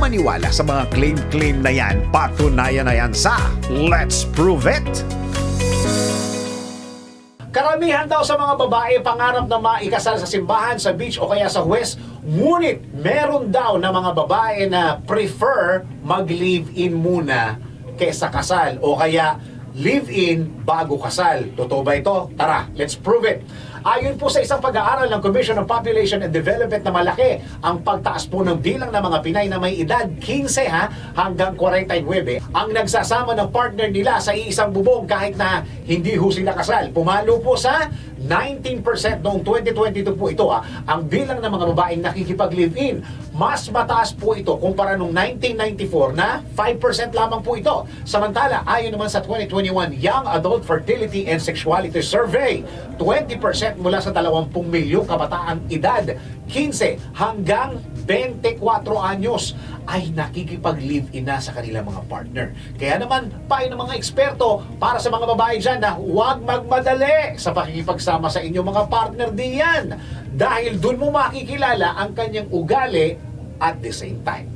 maniwala sa mga claim-claim na yan. Patunayan na yan sa Let's Prove It! Karamihan daw sa mga babae pangarap na maikasal sa simbahan, sa beach o kaya sa huwes. Ngunit meron daw na mga babae na prefer mag-live-in muna kaysa kasal o kaya live-in bago kasal. Totoo ba ito? Tara, let's prove it. Ayon po sa isang pag-aaral ng Commission on Population and Development na malaki ang pagtaas po ng bilang ng mga Pinay na may edad 15 hanggang 49 ang nagsasama ng partner nila sa iisang bubong kahit na hindi ho sila kasal. Pumalo po sa 19% noong 2022 po ito ang bilang ng mga babaeng nakikipag-live-in. Mas mataas po ito kumpara noong 1994 na 5% lamang po ito. Samantala, ayon naman sa 2021 Young Adult Fertility and Sexuality Survey, 20% mula sa 20 milyong kabataang edad, 15 hanggang 24 anyos ay nakikipag-live-in na sa kanilang mga partner. Kaya naman, payo ng mga eksperto para sa mga babae dyan na huwag magmadali sa pakikipagsama sa inyong mga partner diyan. Dahil dun mo makikilala ang kanyang ugali at the same time.